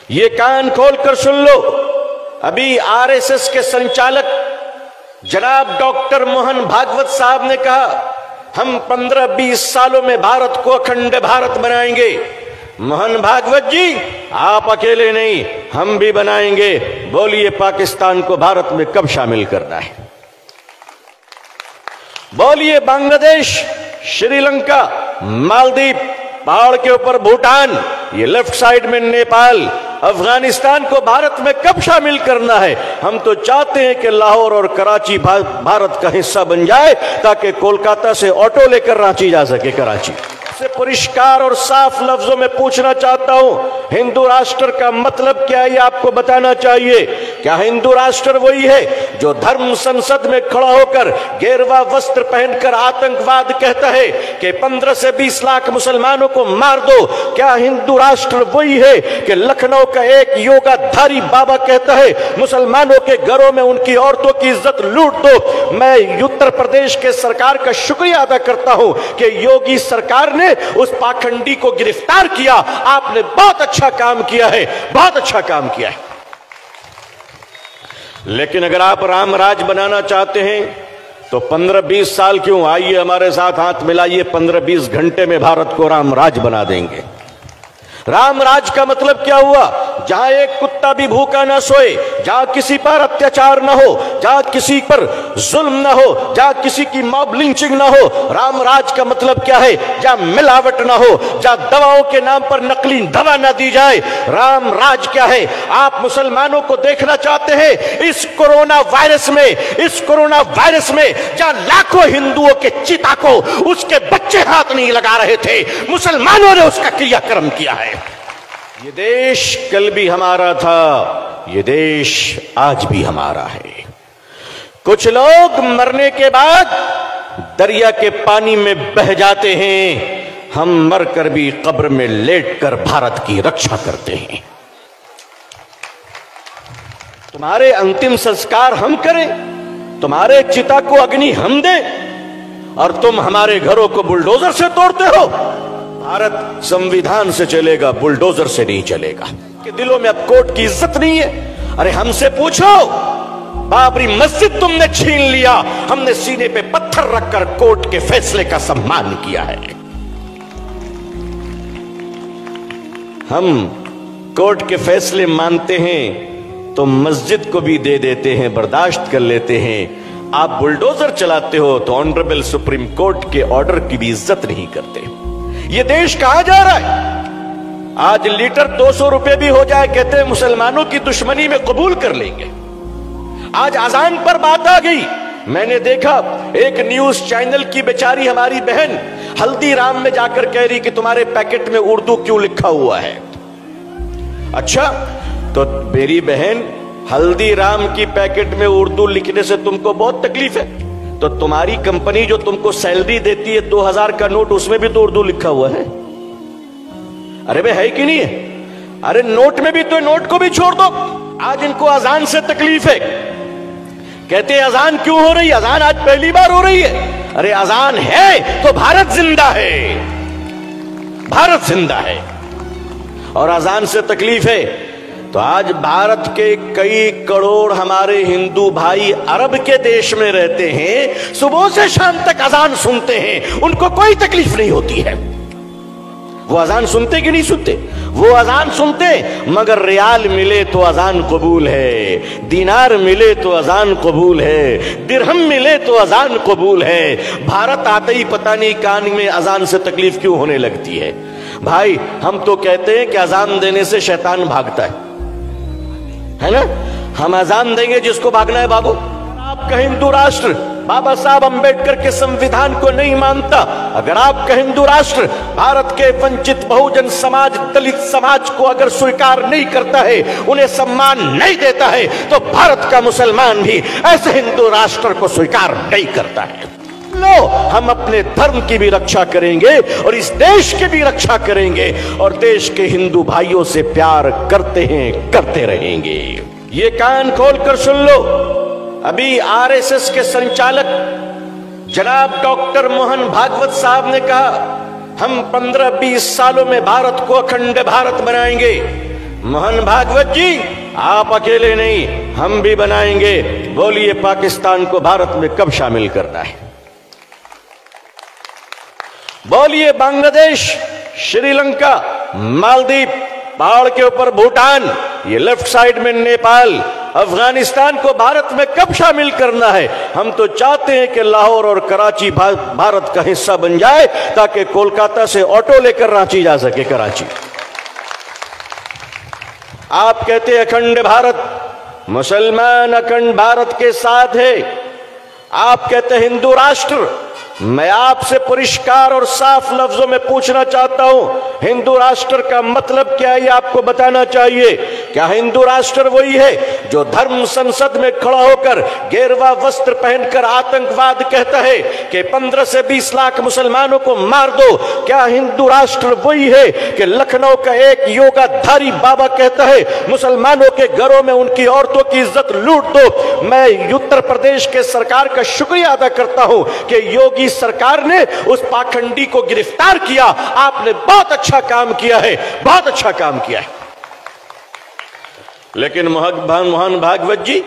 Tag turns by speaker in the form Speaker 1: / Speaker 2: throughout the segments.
Speaker 1: ये कान खोलकर सुन लो, अभी आरएसएस के संचालक जनाब डॉक्टर मोहन भागवत साहब ने कहा हम 15-20 सालों में भारत को अखंड भारत बनाएंगे। मोहन भागवत जी, आप अकेले नहीं, हम भी बनाएंगे। बोलिए पाकिस्तान को भारत में कब शामिल करना है? बोलिए बांग्लादेश, श्रीलंका, मालदीव, पहाड़ के ऊपर भूटान, ये लेफ्ट साइड में नेपाल, अफगानिस्तान को भारत में कब शामिल करना है? हम तो चाहते हैं कि लाहौर और कराची भारत का हिस्सा बन जाए ताकि कोलकाता से ऑटो लेकर रांची जा सके। कराची से परिष्कार और साफ लफ्जों में पूछना चाहता हूं, हिंदू राष्ट्र का मतलब क्या है? आपको बताना चाहिए। क्या हिंदू राष्ट्र वही है जो धर्म संसद में खड़ा होकर गेरुआ वस्त्र पहनकर आतंकवाद कहता है कि 15 से 20 लाख मुसलमानों को मार दो? क्या हिंदू राष्ट्र वही है कि लखनऊ का एक योगाधारी बाबा कहता है मुसलमानों के घरों में उनकी औरतों की इज्जत लूट दो? मैं उत्तर प्रदेश के सरकार का शुक्रिया अदा करता हूं कि योगी सरकार ने उस पाखंडी को गिरफ्तार किया। आपने बहुत अच्छा काम किया है, बहुत अच्छा काम किया है। लेकिन अगर आप राम राज बनाना चाहते हैं तो 15-20 साल क्यों? आइए हमारे साथ हाथ मिलाइए, 15-20 घंटे में भारत को राम राज बना देंगे। राम राज का मतलब क्या हुआ? जहां एक कुत्ता भी भूखा ना सोए, जहां किसी पर अत्याचार ना हो, जहां किसी पर जुल्म ना हो, जहां किसी की मॉब लिंचिंग ना हो। राम राज का मतलब क्या है? जहां मिलावट ना हो, जहां दवाओं के नाम पर नकली दवा ना दी जाए। राम राज क्या है? आप मुसलमानों को देखना चाहते हैं इस कोरोना वायरस में, इस कोरोना वायरस में जहां लाखों हिंदुओं के चिता को उसके बच्चे हाथ नहीं लगा रहे थे, मुसलमानों ने उसका क्रियाक्रम किया है। ये देश कल भी हमारा था, ये देश आज भी हमारा है। कुछ लोग मरने के बाद दरिया के पानी में बह जाते हैं, हम मरकर भी कब्र में लेटकर भारत की रक्षा करते हैं। तुम्हारे अंतिम संस्कार हम करें, तुम्हारे चिता को अग्नि हम दें और तुम हमारे घरों को बुलडोजर से तोड़ते हो। भारत संविधान से चलेगा, बुलडोजर से नहीं चलेगा। कि दिलों में अब कोर्ट की इज्जत नहीं है। अरे हमसे पूछो, बाबरी मस्जिद तुमने छीन लिया, हमने सीने पे पत्थर रखकर कोर्ट के फैसले का सम्मान किया है। हम कोर्ट के फैसले मानते हैं तो मस्जिद को भी दे देते हैं, बर्दाश्त कर लेते हैं। आप बुलडोजर चलाते हो तो ऑनरेबल सुप्रीम कोर्ट के ऑर्डर की भी इज्जत नहीं करते। ये देश कहां जा रहा है? आज लीटर 200 रुपए भी हो जाए, कहते हैं मुसलमानों की दुश्मनी में कबूल कर लेंगे। आज अजान पर बात आ गई। मैंने देखा एक न्यूज चैनल की बेचारी हमारी बहन हल्दीराम में जाकर कह रही कि तुम्हारे पैकेट में उर्दू क्यों लिखा हुआ है। अच्छा, तो मेरी बहन, हल्दीराम की पैकेट में उर्दू लिखने से तुमको बहुत तकलीफ है, तो तुम्हारी कंपनी जो तुमको सैलरी देती है 2000 का नोट, उसमें भी तो उर्दू लिखा हुआ है। अरे भाई, है कि नहीं है? अरे नोट में भी तो, नोट को भी छोड़ दो। आज इनको अजान से तकलीफ है, कहते हैं अजान क्यों हो रही है? अजान आज पहली बार हो रही है। अरे अजान है तो भारत जिंदा है, भारत जिंदा है। और अजान से तकलीफ है तो आज भारत के कई करोड़ हमारे हिंदू भाई अरब के देश में रहते हैं, सुबह से शाम तक अजान सुनते हैं, उनको कोई तकलीफ नहीं होती है। वो अजान सुनते कि नहीं सुनते? वो अजान सुनते, मगर रियाल मिले तो अजान कबूल है, दिनार मिले तो अजान कबूल है, दिरहम मिले तो अजान कबूल है। भारत आते ही पता नहीं कान में अजान से तकलीफ क्यों होने लगती है। भाई, हम तो कहते हैं कि अजान देने से शैतान भागता है ना? हम अजान देंगे जिसको भागना है भागो। आपका हिंदू राष्ट्र बाबा साहब अंबेडकर के संविधान को नहीं मानता, अगर आपका हिंदू राष्ट्र भारत के वंचित बहुजन समाज, दलित समाज को अगर स्वीकार नहीं करता है, उन्हें सम्मान नहीं देता है, तो भारत का मुसलमान भी ऐसे हिंदू राष्ट्र को स्वीकार नहीं करता है। लो, हम अपने धर्म की भी रक्षा करेंगे और इस देश की भी रक्षा करेंगे और देश के हिंदू भाइयों से प्यार करते हैं, करते रहेंगे। ये कान खोलकर सुन लो, अभी आरएसएस के संचालक जनाब डॉक्टर मोहन भागवत साहब ने कहा हम 15-20 सालों में भारत को अखंड भारत बनाएंगे। मोहन भागवत जी, आप अकेले नहीं, हम भी बनाएंगे। बोलिए पाकिस्तान को भारत में कब शामिल करना है? बोलिए बांग्लादेश, श्रीलंका, मालदीव, पहाड़ के ऊपर भूटान, ये लेफ्ट साइड में नेपाल, अफगानिस्तान को भारत में कब शामिल करना है? हम तो चाहते हैं कि लाहौर और कराची भारत का हिस्सा बन जाए, ताकि कोलकाता से ऑटो लेकर रांची जा सके, कराची। आप कहते हैं अखंड भारत, मुसलमान अखंड भारत के साथ है। आप कहते हैं हिंदू राष्ट्र। मैं आपसे परिष्कार और साफ लफ्जों में पूछना चाहता हूं, हिंदू राष्ट्र का मतलब क्या है, आपको बताना चाहिए। क्या हिंदू राष्ट्र वही है जो धर्म संसद में खड़ा होकर गेरुआ वस्त्र पहनकर आतंकवाद कहता है कि 15 से 20 लाख मुसलमानों को मार दो? क्या हिंदू राष्ट्र वही है कि लखनऊ का एक योगाधारी बाबा कहता है मुसलमानों के घरों में उनकी औरतों की इज्जत लूट दो? मैं उत्तर प्रदेश के सरकार का शुक्रिया अदा करता हूं कि योगी सरकार ने उस पाखंडी को गिरफ्तार किया। आपने बहुत अच्छा काम किया है, बहुत अच्छा काम किया है। लेकिन मोहन भागवत जी,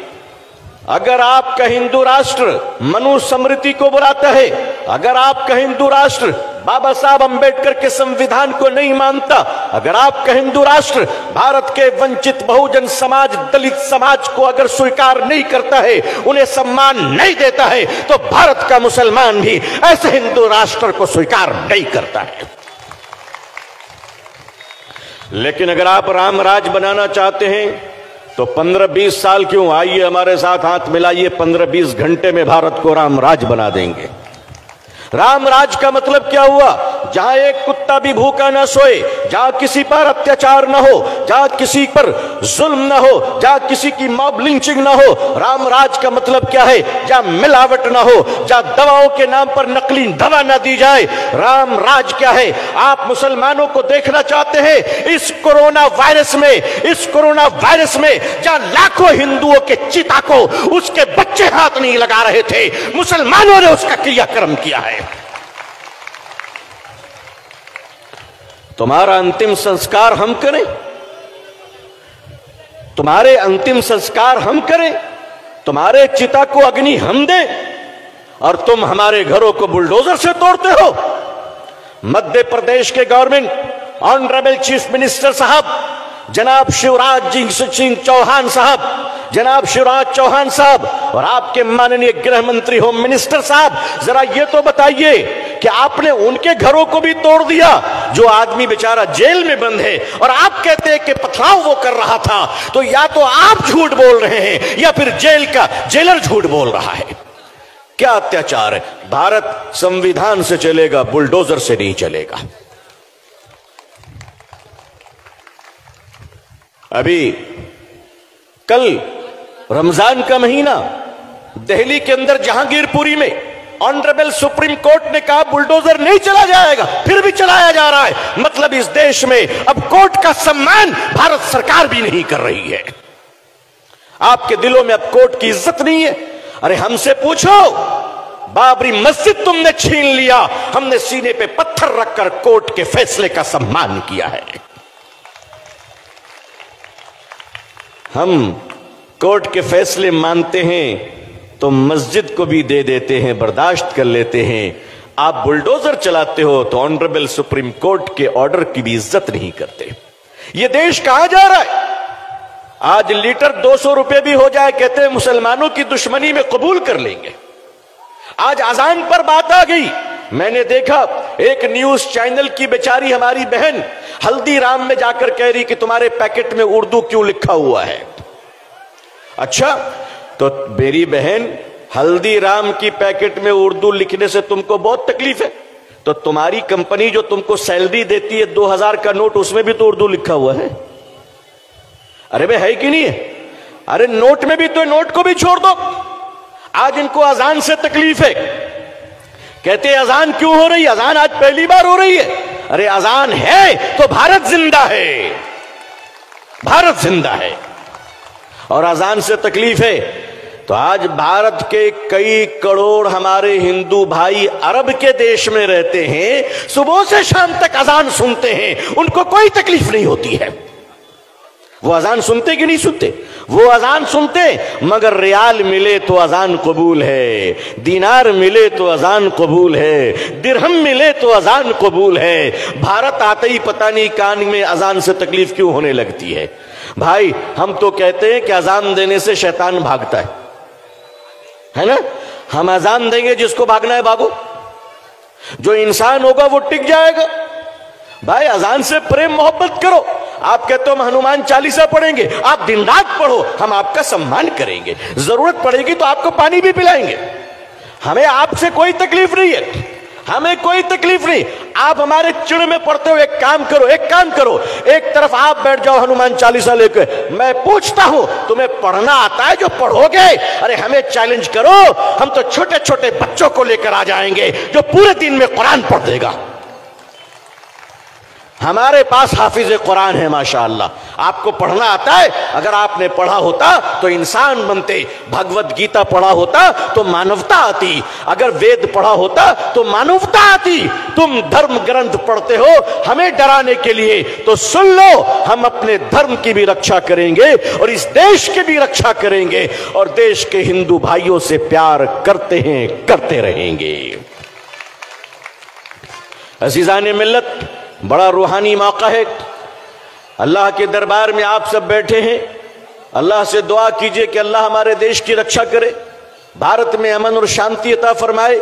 Speaker 1: अगर आपका हिंदू राष्ट्र मनुस्मृति को बुलाता है, अगर आपका हिंदू राष्ट्र बाबा साहब अंबेडकर के संविधान को नहीं मानता, अगर आपका हिंदू राष्ट्र भारत के वंचित बहुजन समाज, दलित समाज को अगर स्वीकार नहीं करता है, उन्हें सम्मान नहीं देता है, तो भारत का मुसलमान भी ऐसे हिंदू राष्ट्र को स्वीकार नहीं करता है। लेकिन अगर आप राम राज बनाना चाहते हैं तो 15-20 साल क्यों, आइए हमारे साथ हाथ मिलाइए, 15-20 घंटे में भारत को राम राज बना देंगे। राम राज का मतलब क्या हुआ? जहां एक कुत्ता भी भूखा ना सोए, जहां किसी पर अत्याचार ना हो, जहां किसी पर जुल्म ना हो, जहां किसी की मॉब लिंचिंग ना हो। राम राज का मतलब क्या है? जहां मिलावट ना हो, जहां दवाओं के नाम पर नकली दवा ना दी जाए। राम राज क्या है? आप मुसलमानों को देखना चाहते हैं इस कोरोना वायरस में, इस कोरोना वायरस में जहां लाखों हिंदुओं के चिता को उसके बच्चे हाथ नहीं लगा रहे थे, मुसलमानों ने उसका क्रियाक्रम किया है। तुम्हारा अंतिम संस्कार हम करें, तुम्हारे अंतिम संस्कार हम करें, तुम्हारे चिता को अग्नि हम दें, और तुम हमारे घरों को बुलडोजर से तोड़ते हो। मध्य प्रदेश के गवर्नमेंट, ऑनरेबल चीफ मिनिस्टर साहब जनाब शिवराज सिंह चौहान साहब, जनाब शिवराज चौहान साहब, और आपके माननीय गृह मंत्री होम मिनिस्टर साहब, जरा ये तो बताइए कि आपने उनके घरों को भी तोड़ दिया जो आदमी बेचारा जेल में बंद है, और आप कहते हैं कि पथराव वो कर रहा था। तो या तो आप झूठ बोल रहे हैं या फिर जेल का जेलर झूठ बोल रहा है। क्या अत्याचार है? भारत संविधान से चलेगा, बुलडोजर से नहीं चलेगा। अभी कल रमजान का महीना, दिल्ली के अंदर जहांगीरपुरी में ऑनरेबल सुप्रीम कोर्ट ने कहा बुलडोजर नहीं चला जाएगा, फिर भी चलाया जा रहा है। मतलब इस देश में अब कोर्ट का सम्मान भारत सरकार भी नहीं कर रही है। आपके दिलों में अब कोर्ट की इज्जत नहीं है। अरे हमसे पूछो, बाबरी मस्जिद तुमने छीन लिया, हमने सीने पे पत्थर रखकर कोर्ट के फैसले का सम्मान किया है। हम कोर्ट के फैसले मानते हैं तो मस्जिद को भी दे देते हैं, बर्दाश्त कर लेते हैं। आप बुलडोजर चलाते हो तो ऑनरेबल सुप्रीम कोर्ट के ऑर्डर की भी इज्जत नहीं करते। यह देश कहां जा रहा है? आज लीटर 200 रुपए भी हो जाए, कहते हैं मुसलमानों की दुश्मनी में कबूल कर लेंगे। आज अजान पर बात आ गई। मैंने देखा एक न्यूज चैनल की बेचारी हमारी बहन हल्दीराम में जाकर कह रही कि तुम्हारे पैकेट में उर्दू क्यों लिखा हुआ है। अच्छा, तो मेरी बहन, हल्दीराम की पैकेट में उर्दू लिखने से तुमको बहुत तकलीफ है, तो तुम्हारी कंपनी जो तुमको सैलरी देती है 2000 का नोट, उसमें भी तो उर्दू लिखा हुआ है। अरे भाई, है कि नहीं है? अरे नोट में भी तो, नोट को भी छोड़ दो। आज इनको अजान से तकलीफ है, कहते हैं अजान क्यों हो रही है? अजान आज पहली बार हो रही है। अरे अजान है तो भारत जिंदा है, भारत जिंदा है। और अजान से तकलीफ है तो आज भारत के कई करोड़ हमारे हिंदू भाई अरब के देश में रहते हैं, सुबह से शाम तक अजान सुनते हैं, उनको कोई तकलीफ नहीं होती है। वो अजान सुनते कि नहीं सुनते? वो अजान सुनते, मगर रियाल मिले तो अजान कबूल है, दीनार मिले तो अजान कबूल है, दिरहम मिले तो अजान कबूल है। भारत आते ही पता नहीं कान में अजान से तकलीफ क्यों होने लगती है। भाई हम तो कहते हैं कि अजान देने से शैतान भागता है ना? हम अजान देंगे, जिसको भागना है भागो, जो इंसान होगा वो टिक जाएगा। भाई अजान से प्रेम मोहब्बत करो। आप कहते हो हम हनुमान चालीसा पढ़ेंगे, आप दिन रात पढ़ो, हम आपका सम्मान करेंगे, जरूरत पड़ेगी तो आपको पानी भी पिलाएंगे। हमें आपसे कोई तकलीफ नहीं है, हमें कोई तकलीफ नहीं। आप हमारे चिड़ में पड़ते हो, एक काम करो, एक तरफ आप बैठ जाओ हनुमान चालीसा लेकर, मैं पूछता हूं तुम्हें पढ़ना आता है जो पढ़ोगे? अरे हमें चैलेंज करो, हम तो छोटे छोटे बच्चों को लेकर आ जाएंगे जो पूरे दिन में कुरान पढ़ देगा। हमारे पास हाफिज कुरान है माशाअल्लाह। आपको पढ़ना आता है? अगर आपने पढ़ा होता तो इंसान बनते, भगवत गीता पढ़ा होता तो मानवता आती, अगर वेद पढ़ा होता तो मानवता आती। तुम धर्म ग्रंथ पढ़ते हो हमें डराने के लिए, तो सुन लो, हम अपने धर्म की भी रक्षा करेंगे और इस देश की भी रक्षा करेंगे और देश के हिंदू भाइयों से प्यार करते हैं, करते रहेंगे। अज़ीज़ाने मिल्लत, बड़ा रूहानी मौका है। अल्लाह के दरबार में आप सब बैठे हैं। अल्लाह से दुआ कीजिए कि अल्लाह हमारे देश की रक्षा करे, भारत में अमन और शांति अता फरमाए।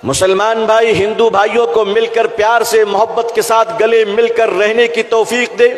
Speaker 1: मुसलमान भाई हिंदू भाइयों को मिलकर प्यार से मोहब्बत के साथ गले मिलकर रहने की तौफीक दे।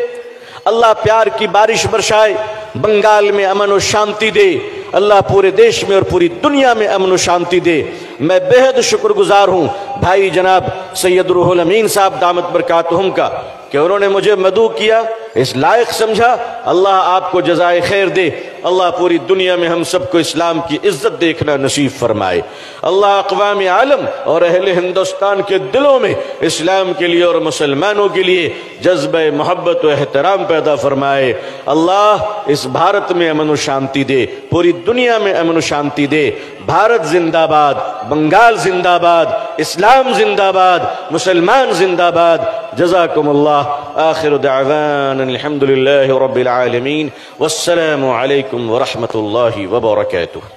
Speaker 1: अल्लाह प्यार की बारिश बरसाए, बंगाल में अमन और शांति दे। अल्लाह पूरे देश में और पूरी दुनिया में अमन और शांति दे। मैं बेहद शुक्रगुजार हूं भाई जनाब सैयद रूहुल अमीन साहब दामत बरकातुहुम का कि उन्होंने मुझे मदऊ किया, इस लायक समझा। अल्लाह आपको जज़ाए खैर दे। अल्लाह पूरी दुनिया में हम सबको इस्लाम की इज्जत देखना नसीब फरमाए। अल्लाह अक़वाम आलम और अहले हिंदुस्तान के दिलों में इस्लाम के लिए और मुसलमानों के लिए जज्बे मोहब्बत व एहतराम पैदा फरमाए। अल्लाह इस भारत में अमन व शांति दे, पूरी दुनिया में अमन व शांति दे। भारत जिंदाबाद, बंगाल जिंदाबाद, इस्लाम जिंदाबाद, मुसलमान जिंदाबाद। जज़ाकुमुल्लाह। आखिर दावाना अल्हम्दुलिल्लाहि रब्बिल आलमीन। वस्सलामु अलैकुम व रहमतुल्लाहि व बरकातुहू।